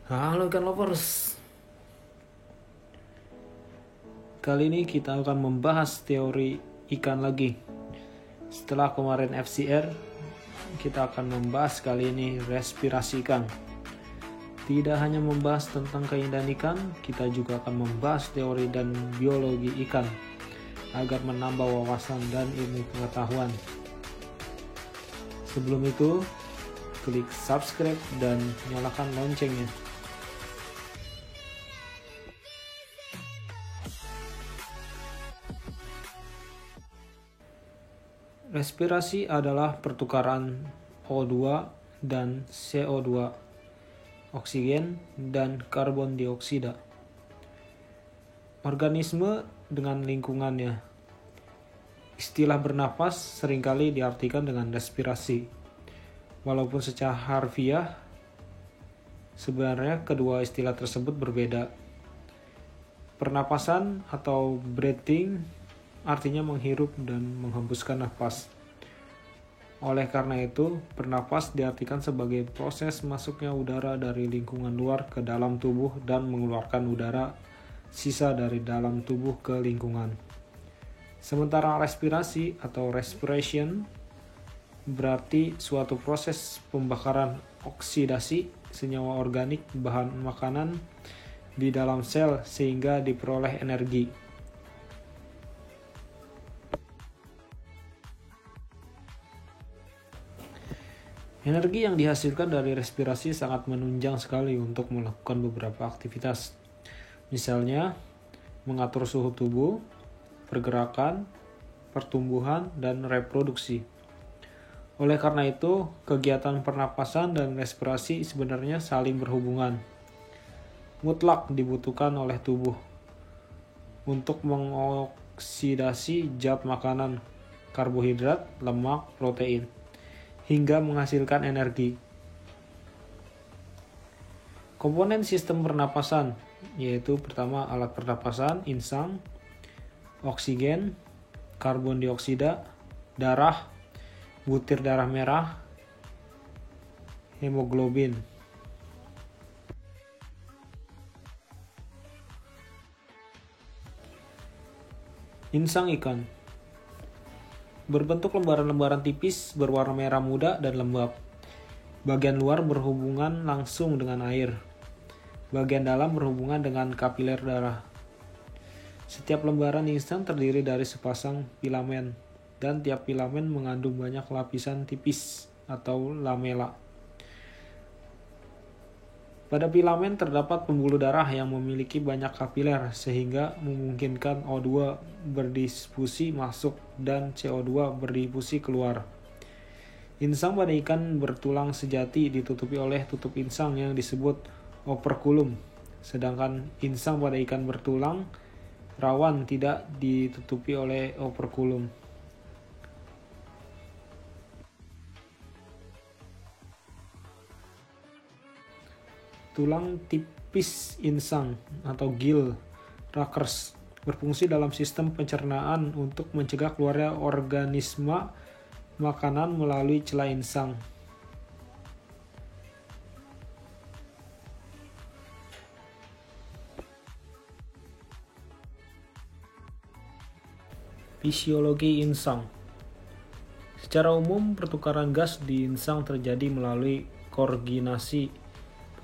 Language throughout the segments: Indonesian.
Halo ikan lovers. Kali ini kita akan membahas teori ikan lagi. Setelah kemarin FCR, kita akan membahas kali ini respirasi ikan. Tidak hanya membahas tentang keindahan ikan, kita juga akan membahas teori dan biologi ikan agar menambah wawasan dan ilmu pengetahuan. Sebelum itu, klik subscribe dan nyalakan loncengnya. Respirasi adalah pertukaran O2 dan CO2, oksigen dan karbon dioksida. Organisme dengan lingkungannya. Istilah bernapas seringkali diartikan dengan respirasi. Walaupun secara harfiah, sebenarnya kedua istilah tersebut berbeda. Pernapasan atau breathing artinya menghirup dan menghembuskan nafas. Oleh karena itu, bernapas diartikan sebagai proses masuknya udara dari lingkungan luar ke dalam tubuh dan mengeluarkan udara sisa dari dalam tubuh ke lingkungan. Sementara respirasi atau respiration berarti suatu proses pembakaran oksidasi senyawa organik bahan makanan di dalam sel sehingga diperoleh energi. Energi yang dihasilkan dari respirasi sangat menunjang sekali untuk melakukan beberapa aktivitas. Misalnya, mengatur suhu tubuh, pergerakan, pertumbuhan, dan reproduksi. Oleh karena itu, kegiatan pernapasan dan respirasi sebenarnya saling berhubungan. Mutlak dibutuhkan oleh tubuh untuk mengoksidasi zat makanan, karbohidrat, lemak, protein, hingga menghasilkan energi. Komponen sistem pernapasan yaitu pertama alat pernapasan, insang, oksigen, karbon dioksida, darah, butir darah merah, hemoglobin. Insang ikan berbentuk lembaran-lembaran tipis berwarna merah muda dan lembab. Bagian luar berhubungan langsung dengan air. Bagian dalam berhubungan dengan kapiler darah. Setiap lembaran insang terdiri dari sepasang filamen, dan tiap filamen mengandung banyak lapisan tipis atau lamela. Pada filamen terdapat pembuluh darah yang memiliki banyak kapiler sehingga memungkinkan O2 berdifusi masuk dan CO2 berdifusi keluar. Insang pada ikan bertulang sejati ditutupi oleh tutup insang yang disebut operculum, sedangkan insang pada ikan bertulang rawan tidak ditutupi oleh operculum. Tulang tipis insang atau gill rakers berfungsi dalam sistem pencernaan untuk mencegah keluarnya organisme makanan melalui celah insang. Fisiologi insang. Secara umum, pertukaran gas di insang terjadi melalui koordinasi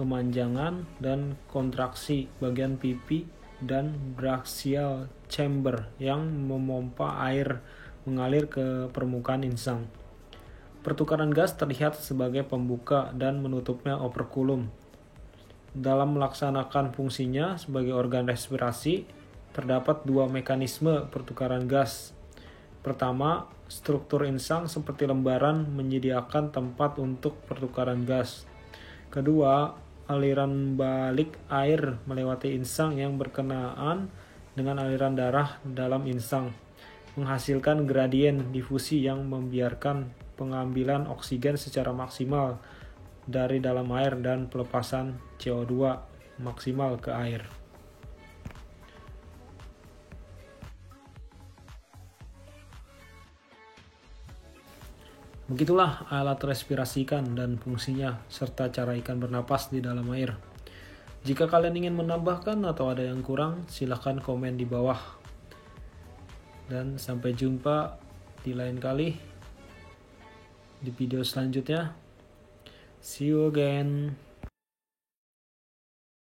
pemanjangan dan kontraksi bagian pipi dan brachial chamber yang memompa air mengalir ke permukaan insang. Pertukaran gas terlihat sebagai pembuka dan menutupnya operculum. Dalam melaksanakan fungsinya sebagai organ respirasi, terdapat dua mekanisme pertukaran gas. Pertama, struktur insang seperti lembaran menyediakan tempat untuk pertukaran gas. Kedua, aliran balik air melewati insang yang berkenaan dengan aliran darah dalam insang, menghasilkan gradien difusi yang membiarkan pengambilan oksigen secara maksimal dari dalam air dan pelepasan CO2 maksimal ke air. Begitulah alat respirasi ikan dan fungsinya serta cara ikan bernapas di dalam air. Jika kalian ingin menambahkan atau ada yang kurang, silahkan komen di bawah. Dan sampai jumpa di lain kali di video selanjutnya. See you again.